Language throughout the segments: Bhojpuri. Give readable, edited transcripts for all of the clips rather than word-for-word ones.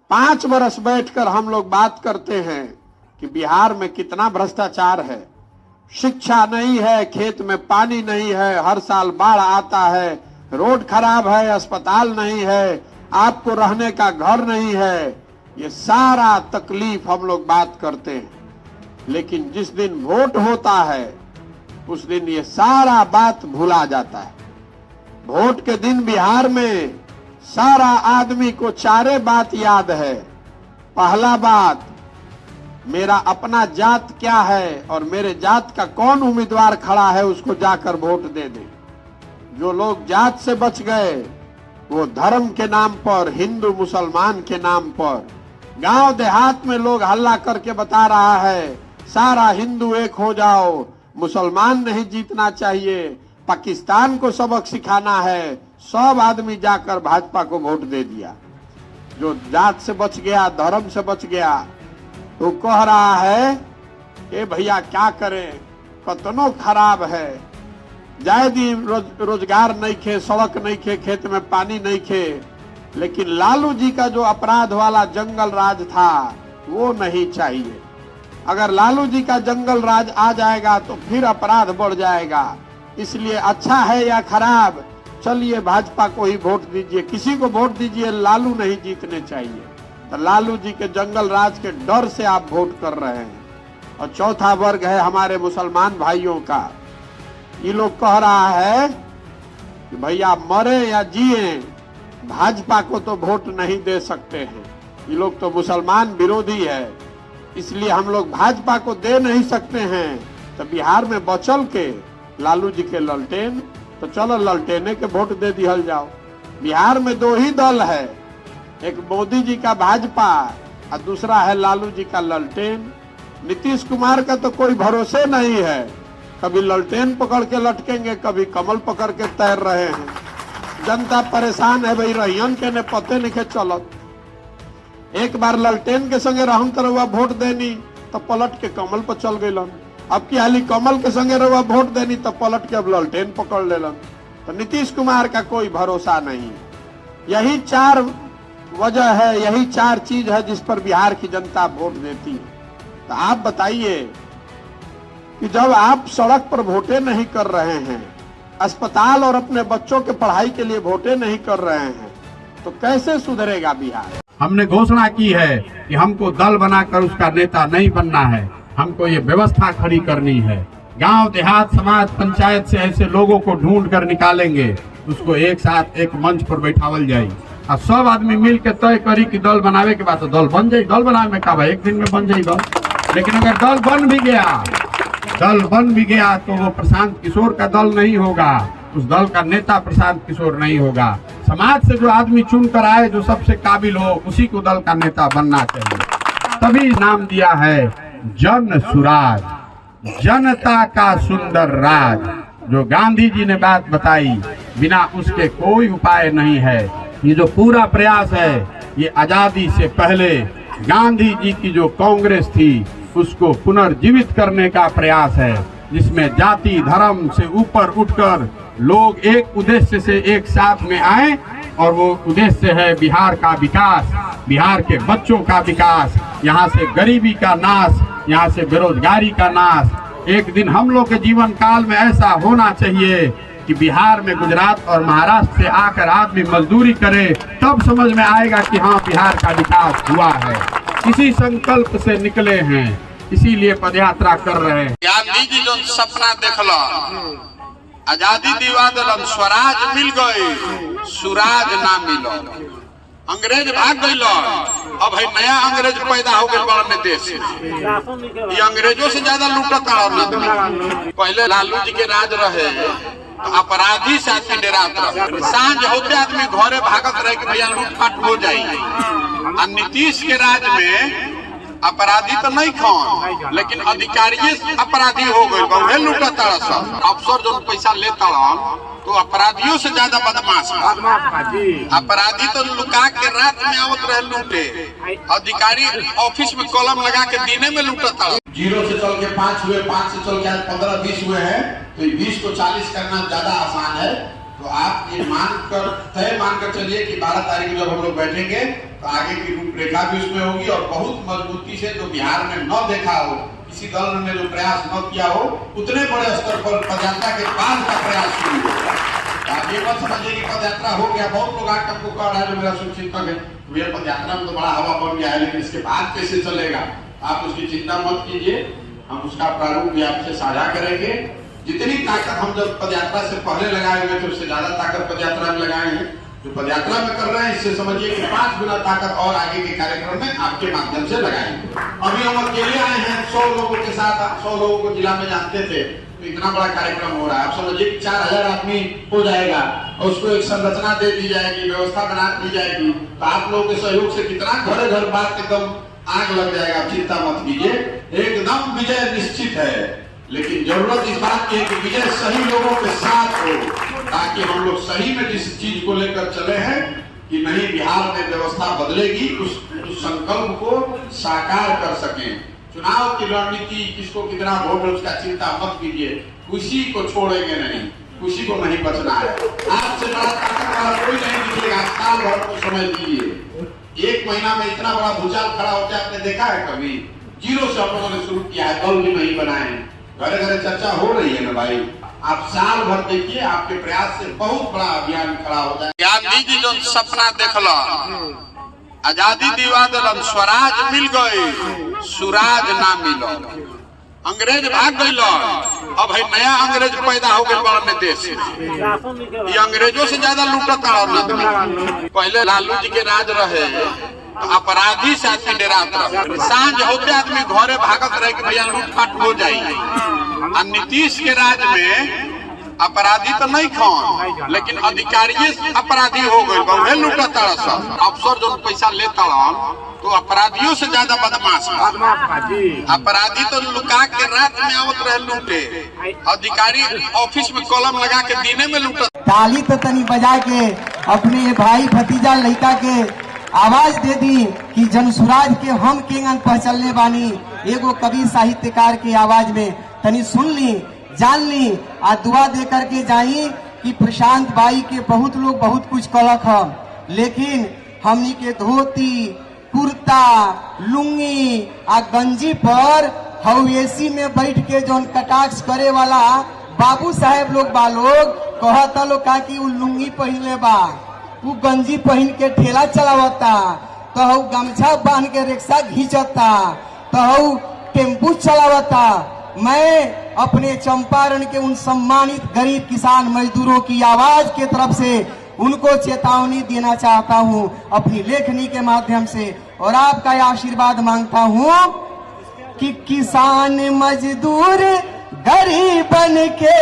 5 बरस बैठकर हम लोग बात करते हैं कि बिहार में कितना भ्रष्टाचार है, शिक्षा नहीं है, खेत में पानी नहीं है, हर साल बाढ़ आता है, रोड खराब है, अस्पताल नहीं है, आपको रहने का घर नहीं है। ये सारा तकलीफ हम लोग बात करते हैं, लेकिन जिस दिन वोट होता है उस दिन ये सारा बात भुला जाता है। वोट के दिन बिहार में सारा आदमी को 4 बात याद है। पहला बात, मेरा अपना जात क्या है और मेरे जात का कौन उम्मीदवार खड़ा है उसको जाकर वोट दे दे। जो लोग जात से बच गए वो धर्म के नाम पर, हिंदू मुसलमान के नाम पर, गांव देहात में लोग हल्ला करके बता रहा है सारा हिंदू एक हो जाओ, मुसलमान नहीं जीतना चाहिए, पाकिस्तान को सबक सिखाना है। सब आदमी जाकर भाजपा को वोट दे दिया। जो जात से बच गया, धर्म से बच गया, तो कह रहा है ए भैया क्या करें, कतनो खराब है, जाए दी रोजगार नहीं खे, सड़क नहीं खे, खेत में पानी नहीं खे, लेकिन लालू जी का जो अपराध वाला जंगल राज था वो नहीं चाहिए। अगर लालू जी का जंगल राज आ जाएगा तो फिर अपराध बढ़ जाएगा। इसलिए अच्छा है या खराब, चलिए भाजपा को ही वोट दीजिए, किसी को वोट दीजिए, लालू नहीं जीतने चाहिए। तो लालू जी के जंगल राज के डर से आप वोट कर रहे हैं। और चौथा वर्ग है हमारे मुसलमान भाइयों का। ये लोग कह रहा है कि भैया मरे या जिए भाजपा को तो वोट नहीं दे सकते हैं, ये लोग तो मुसलमान विरोधी है, इसलिए हम लोग भाजपा को दे नहीं सकते हैं। तो बिहार में बचल के लालू जी के ललटेन, तो चलो ललटेने के वोट दे दिहल जाओ। बिहार में 2 ही दल है, एक मोदी जी का भाजपा और दूसरा है लालू जी का ललटेन। नीतीश कुमार का तो कोई भरोसे नहीं है, कभी ललटेन पकड़ के लटकेंगे, कभी कमल पकड़ के तैर रहे हैं। जनता परेशान है भाई, रहियन के ने पते नहीं चलत। एक बार ललटेन के संगे रहम तो रहुआ वोट देनी तो पलट के कमल पर चल गईलन, अब की हाली कमल के संगे रहुआ वोट देनी तो पलट के अब ललटेन पकड़ लेलन। तो नीतीश कुमार का कोई भरोसा नहीं। यही 4 वजह है, यही 4 चीज है जिस पर बिहार की जनता वोट देती है। तो आप बताइए कि जब आप सड़क पर वोटे नहीं कर रहे हैं, अस्पताल और अपने बच्चों के पढ़ाई के लिए वोटे नहीं कर रहे हैं, तो कैसे सुधरेगा बिहार। हमने घोषणा की है कि हमको दल बनाकर उसका नेता नहीं बनना है, हमको ये व्यवस्था खड़ी करनी है। गांव देहात समाज पंचायत से ऐसे लोगों को ढूंढ कर निकालेंगे, उसको एक साथ एक मंच पर बैठावल जाये और सब आदमी मिल के तय करी कि दल बनावे के बाद तो दल बन जाये। दल बनावे में का एक दिन में बन जाएगा, लेकिन अगर दल बन भी गया तो वो प्रशांत किशोर का दल नहीं होगा, उस दल का नेता प्रशांत किशोर नहीं होगा। समाज से जो आदमी चुन कर आए, जो सबसे काबिल हो, उसी को दल का नेता बनना चाहिए। तभी नाम दिया है जन सुराज, जनता का सुंदर राज। जो गांधी जी ने बात बताई, बिना उसके कोई उपाय नहीं है। ये जो पूरा प्रयास है ये आजादी से पहले गांधी जी की जो कांग्रेस थी उसको पुनर्जीवित करने का प्रयास है, जिसमें जाति धर्म से ऊपर उठकर लोग एक उद्देश्य से एक साथ में आए, और वो उद्देश्य है बिहार का विकास, बिहार के बच्चों का विकास, यहाँ से गरीबी का नाश, यहाँ से बेरोजगारी का नाश। एक दिन हम लोग के जीवन काल में ऐसा होना चाहिए कि बिहार में गुजरात और महाराष्ट्र से आकर आदमी मजदूरी करे, तब समझ में आएगा कि हाँ बिहार का विकास हुआ है। इसी संकल्प से निकले हैं, इसीलिए पदयात्रा कर रहे हैं। गांधी जी जो सपना देखल, आजादी दिवा दिलन, स्वराज मिल गई, सुराज ना मिलो, अंग्रेज भाग गईल, अब है नया अंग्रेज पैदा हो गए बड़ा देश। ये अंग्रेजों से ज्यादा लूटता है। पहले लालू जी के राज रहे तो अपराधी से आदमी डरात रहे, सांझ होते आदमी घरे भागत रहे कि भैया लूटपाट हो जाए। और नीतीश के राज में अपराधी तो नहीं खान, लेकिन अधिकारी अपराधी हो गए, बहुए लूटता सब। अफसर जो पैसा लेता तो अपराधियों से ज्यादा बदमाश। अपराधी तो लुका के रात में आवत रहे लूटे, अधिकारी ऑफिस में कॉलम लगा के दिने में लूटता। 0 से चल के 5 हुए, 5 से चल के 15-20 हुए हैं, तो 20 को 40 करना ज्यादा आसान है। तो आप ये मानकर तय मानकर चलिए कि 12 तारीख जब हम लोग बैठेंगे तो आगे की रूपरेखा भी उसमें होगी और बहुत मजबूती से जो बिहार में न देखा हो, किसी दल ने जो प्रयास न किया हो, उतने बड़े स्तर पर पदयात्रा के बाद का प्रयास शुरू होगा। आप ये मत समझिए कि पदयात्रा हो गया, बहुत लोग आकर हमको कह रहा है, जो मेरा शुभचिंतक है, भैया पदयात्रा में तो बड़ा हवा बन गया है, लेकिन इसके बाद कैसे चलेगा, आप उसकी चिंता मत कीजिए, हम उसका प्रारूप भी आपसे साझा करेंगे। जितनी ताकत हम जब पदयात्रा से पहले लगाए हुए थे उससे ज्यादा ताकत पदयात्रा में लगाए हैं। जो पदयात्रा में कर रहे हैं इससे समझिए कि 5 गुना ताकत और आगे के कार्यक्रम में आपके माध्यम से लगाएंगे। अभी हम अकेले आए हैं 100 लोगों के साथ, 100 लोगों को जिला में जानते थे, तो इतना बड़ा कार्यक्रम हो रहा है। आप समझिए 4000 आदमी हो जाएगा और उसको एक संरचना दे दी जाएगी, व्यवस्था बना दी जाएगी, तो आप लोगों के सहयोग से कितना घर घर बात एकदम आग लग जाएगा। चिंता मत कीजिए, एकदम विजय निश्चित है। लेकिन जरूरत इस बात की है कि विजय सही लोगों के साथ हो, ताकि हम लोग सही में जिस चीज को लेकर चले हैं कि नहीं बिहार में व्यवस्था बदलेगी, उस संकल्प को साकार कर सकें। चुनाव की रणनीति, किसको कितना वोट है उसका चिंता मत कीजिए, किसी को छोड़ेंगे नहीं, किसी को नहीं बचना है। आपसे बड़ा ताकत वाला कोई नहीं निकलेगा। साल भर को समय दीजिए, 1 महीना में इतना बड़ा भूचाल खड़ा होता है आपने देखा है कभी? 0 से हम लोगों ने शुरू किया है, दल भी नहीं बनाए, घरे घरे चर्चा हो रही है ना भाई। आप साल भर देखिए, आपके प्रयास से बहुत बड़ा अभियान खड़ा हो जाए। गांधी जी जो सपना देखला, आजादी दिवा दिलन, स्वराज मिल गई, सुराज ना मिलो, अंग्रेज भाग गई, अब है नया अंग्रेज पैदा हो गए बड़े देश में। ये अंग्रेजों से ज्यादा लूटत आदमी। पहले लालू जी के राज रहे तो अपराधी से आदमी डरात रहे, सांझ होते आदमी घरे भागत रहे कि भैया लूटपाट हो जाएगी। और नीतीश के राज में अपराधी तो नहीं खन, लेकिन अधिकारी अपराधी हो गए, वह लूटत सब। अफसर जो पैसा लेता तो अपराधियों से ज्यादा बदमाश अपराधी तो लुका के रात में आवत रहे लूटे, अधिकारी ऑफिस में कॉलम लगा के दिने में लूटत। ताली तो तनी बजा के अपने भाई भतीजा लड़का के आवाज दे दी कि जनसुराज के हम केंगन पहचलने बानी। एगो कवि साहित्यकार की आवाज में तनी सुन ली, जान ली, आ दुआ दे करके जाई कि प्रशांत बाई के बहुत लोग बहुत कुछ कहलक हम, लेकिन हमनी के धोती, कुर्ता, लुंगी आ गंजी पर हवेसी में बैठ के जौन कटाक्ष करे वाला बाबू साहेब लोग बा लोग कहता लोग का कि उ लुंगी पहनले बा, उ गंजी पहन के ठेला चलावता, तो हऊ गमछा बांध के रिक्शा घींचता, तो हऊ टेम्पू चलावता। मैं अपने चंपारण के उन सम्मानित गरीब किसान मजदूरों की आवाज के तरफ से उनको चेतावनी देना चाहता हूं अपनी लेखनी के माध्यम से, और आपका आशीर्वाद मांगता हूं कि किसान मजदूर गरीबन के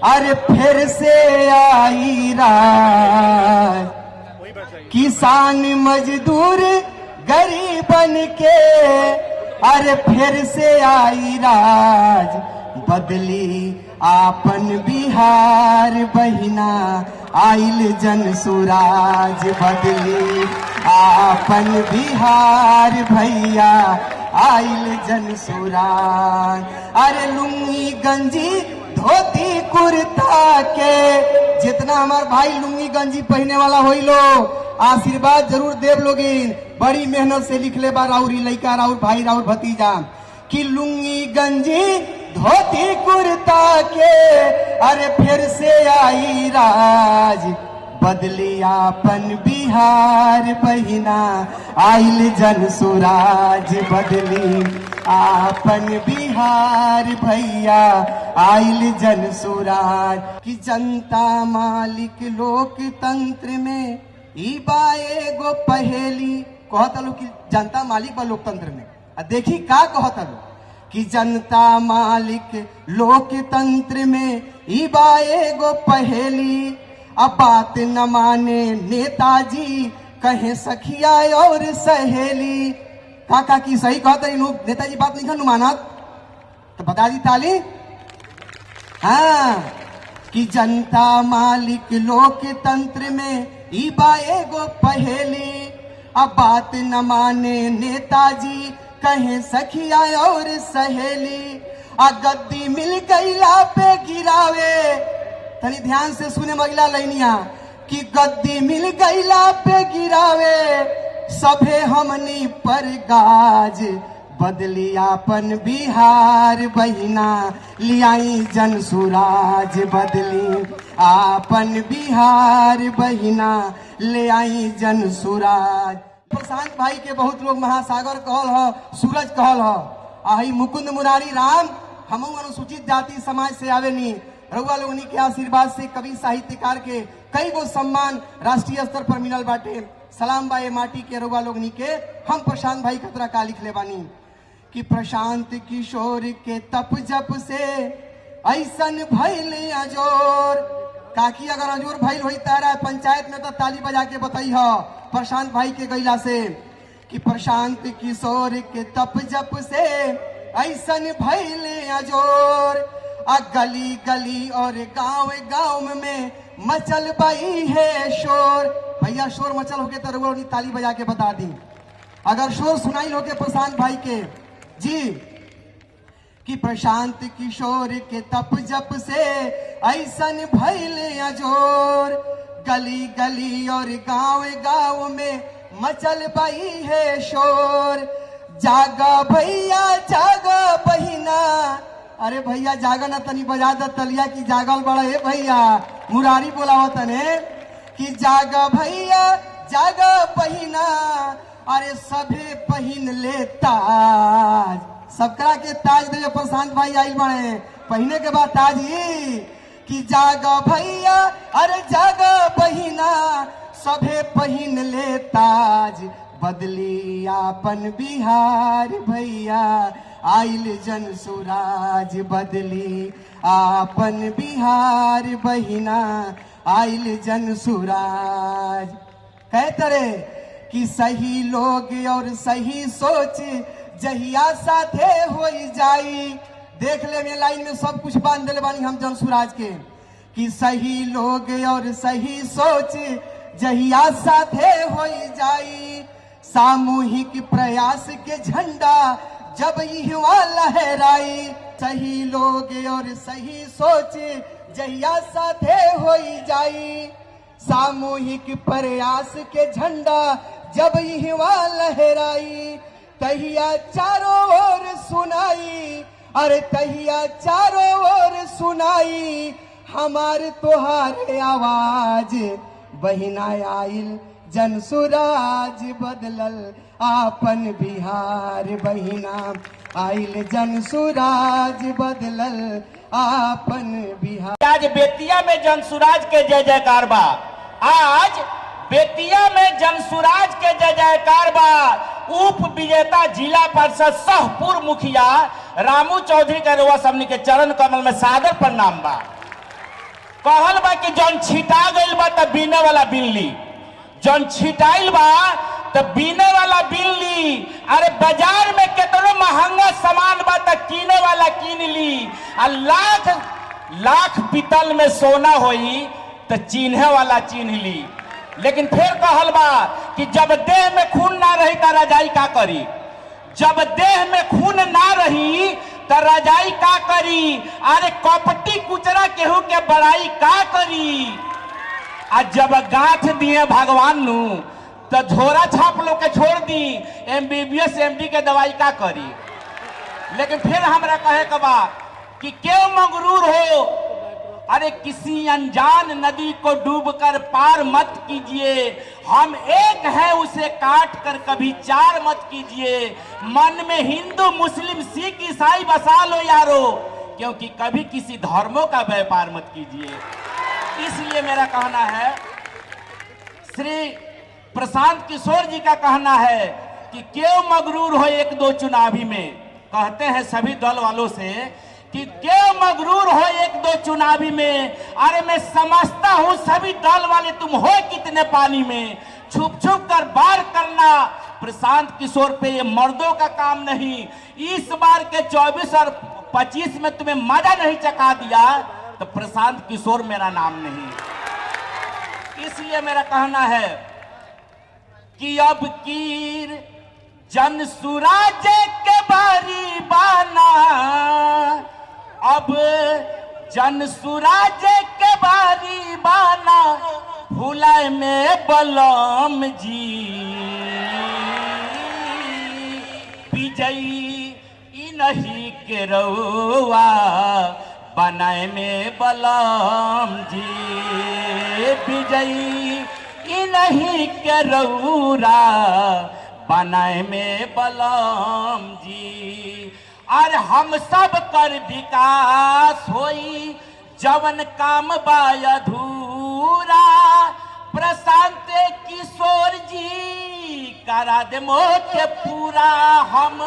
अरे फिर से आई रात, किसान मजदूर गरीबन के अरे फिर से आई राज, बदली आपन बिहार बहिना आइल जन सुराज, बदली आपन बिहार भैया आइल जन सुराज। अरे लुंगी गंजी धोती कुर्ता के जितना हमार भाई लुंगी गंजी पहने वाला होई लो आशीर्वाद जरूर देव लोगिन। बड़ी मेहनत से लिखले बा राउरी लइका, राउर भाई, राउर भतीजा कि लुंगी गंजी धोती कुर्ता के अरे फिर से आई राज, बदली आपन बिहार बहिना आइल जन सुराज, बदली आपन बिहार भैया आइल जन सुराज। कि जनता मालिक लोकतंत्र में ई बा एगो पहेली, कहता लो कि जनता मालिक बा लोकतंत्र में, देखी का कहता लो कि जनता मालिक लोकतंत्र में ई बा एगो पहेली, अब बात न माने नेताजी कहे सखिया और सहेली। काका की सही कहता नेताजी बात नहीं खन मानत तो बता दी ताली। हाँ कि जनता मालिक लोकतंत्र में ई बा एगो पहेली, अब बात न माने नेताजी कहे सखिया और सहेली। आ गद्दी मिल गईला पे गिरावे तनी ध्यान से सुने मगला लैनिया कि गद्दी मिल गईला पे गिरावे सभे हमनी पर गाज बदली आपन बिहार बहिना लियाई जन सुराज बदली आपन बिहार बहिना ले आई जन सुराज। प्रशांत भाई के बहुत लोग महासागर कहल ह, सूरज कहल ह। आही मुकुंद मुरारी राम हम अनुसूचित जाति समाज से आवेनी। रउआ लोगनी के आशीर्वाद से कवि साहित्यकार के कई गो सम्मान राष्ट्रीय स्तर पर मिलल बाटे। सलाम बाए माटी के रउआ लोगनी के। हम प्रशांत भाई खतरा का लिख ले बानी कि प्रशांत किशोर के तप जप से ऐसन भइल अजोर। काकी अगर अजोर भइल होई तारा पंचायत में तो ताली बजा के बताई हो प्रशांत भाई के गईला से कि प्रशांत किशोर के तप जप से ऐसन भइल अजोर। आ गली गली और गांव गांव में मचल बई है शोर। भैया शोर मचल होके तो रउआ ताली बजा के बता दी अगर शोर सुनाई होके प्रशांत भाई के जी कि प्रशांत किशोर के तप जप से ऐसन भइल अजोर। गली गली और गांव गांव में मचल बई है शोर। जागा भैया जागा बहिना, अरे भैया जागा ना तनी बजा द तलिया की जागल बड़ा है भैया। मुरारी बोलावत ने कि जागा भैया जागा बहिना, अरे सभे पहिन ले ताज। सबकरा के ताज दे प्रशांत भाई आई बने पहिने के बाद ताज ही कि जागा भैया अरे जागा बहिना, सभे पहिन ले ताज बदली आपन बिहार भैया आइल जन सुराज बदली आपन बिहार बहिना आइल जन सुराज। कहते रे कि सही लोग और सही सोच जहिया साथे हो जाई। देख ले में लाइन में सब कुछ बांध दिले बानी हम जन सुराज के कि सही लोग और सही सोच जहिया साथे हो जाई। सामूहिक प्रयास के झंडा जब युवा लहराई। सही लोग और सही सोच जहिया साथे हो जाई। सामूहिक प्रयास के झंडा जब युवा लहराई। तहिया चारों ओर सुनाई, अरे तहिया चारों ओर सुनाई हमार तोहार आवाज। बहिना आइल जन सुराज बदलल आपन बिहार बहिना आइल जन सुराज बदलल आपन बिहार। आज बेतिया में जन सुराज के जय जयकार बा। आज बेतिया में जन सुराज के जय जयकार बा। उप विजेता जिला परिषद सह पूर्व मुखिया रामू चौधरी के रुआ सबनी के चरण कमल में सादर प्रणाम बा। कहल बा कि जौन छिटा गइल बा त बीने वाला बिल्ली, जौन छिटाइल बा त बीने वाला बिल्ली। अरे बाजार में कितना महंगा सामान बा त कीने वाला कीन ली। आ लाख लाख पीतल में सोना होई त चिन्हे वाला चिन्ह ली। लेकिन फिर कहल बा कि जब देह में खून ना रही त रजाई का करी। जब देह में खून ना रही त रजाई का करी। अरे कपटी कुचरा केहू के बड़ाई का करी। आ जब गांठ दिए भगवान नु तो झोरा छाप लोग के छोड़ दी। MBBS MD के दवाई का करी। लेकिन फिर हमरा कहे के बा कि क्यों मगरूर हो। अरे किसी अनजान नदी को डूबकर पार मत कीजिए। हम एक है उसे काट कर कभी चार मत कीजिए। मन में हिंदू मुस्लिम सिख ईसाई बसा लो यारो, क्योंकि कभी किसी धर्मों का व्यापार मत कीजिए। इसलिए मेरा कहना है, श्री प्रशांत किशोर जी का कहना है कि क्यों मगरूर हो एक दो चुनावी में। कहते हैं सभी दल वालों से कि क्यों मगरूर हो एक दो चुनावी में। अरे मैं समझता हूं सभी दल वाले तुम हो कितने पानी में। छुप छुप कर वार करना प्रशांत किशोर पे ये मर्दों का काम नहीं। इस बार के 24 और 25 में तुम्हें मजा नहीं चखा दिया तो प्रशांत किशोर मेरा नाम नहीं। इसलिए मेरा कहना है कि अब कीर जन सुराज के बारी बाना। अब जन सुराज के बारी बाना भुलाए में बलम जी विजयी ई नहीं के रउआ बनाए में बलम जी विजयी ई नहीं के रउरा बनाए में बलम जी। और हम सब कर विकास होई जवन काम बा अधूरा प्रशांत किशोर जी करा दे मोके पूरा। हम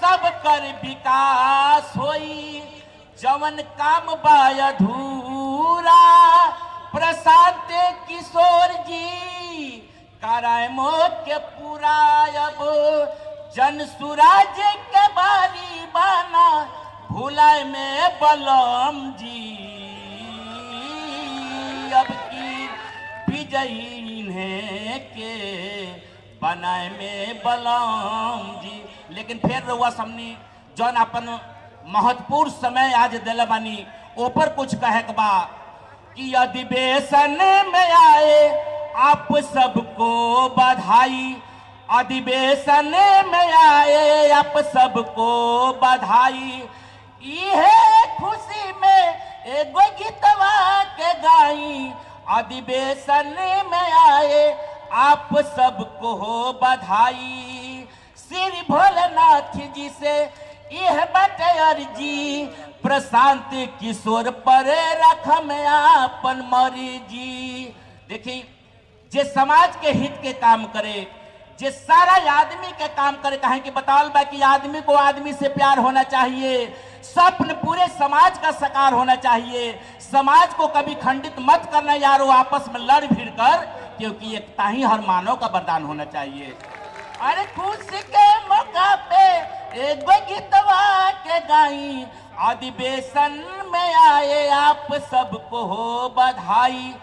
सब कर विकास होई जवन काम बा अधूरा प्रशांत किशोर जी कराए मोके पूरा। अब जन सुराज के बारी बाना भुलाए में बलम जी अब की विजयी इन्हें के बनाए में बलम जी। लेकिन फिर रउआ सामने जौन अपन महत्वपूर्ण समय आज दिल बानी ऊपर कुछ कहे के बा कि अधिवेशन में आए आप सबको बधाई। अधिवेशन में आए आप सबको बधाई। यह खुशी में एगो गीतवा के गाई। अधिवेशन में आए आप सबको बधाई। श्री भोलेनाथ जी से यह बटे अर्जी प्रशांत किशोर पर रखम आपन मर्जी। देखिए जे समाज के हित के काम करे जे सारा आदमी के काम करे कहे कि बताल बा कि आदमी को आदमी से प्यार होना चाहिए। स्वप्न पूरे समाज का साकार होना चाहिए। समाज को कभी खंडित मत करना यारो आपस में लड़ भिड़ कर क्योंकि एकता ही हर मानव का वरदान होना चाहिए। अरे खुशी के मौका पे एक गीतवा के गाई। अधिवेशन में आए आप सबको बधाई।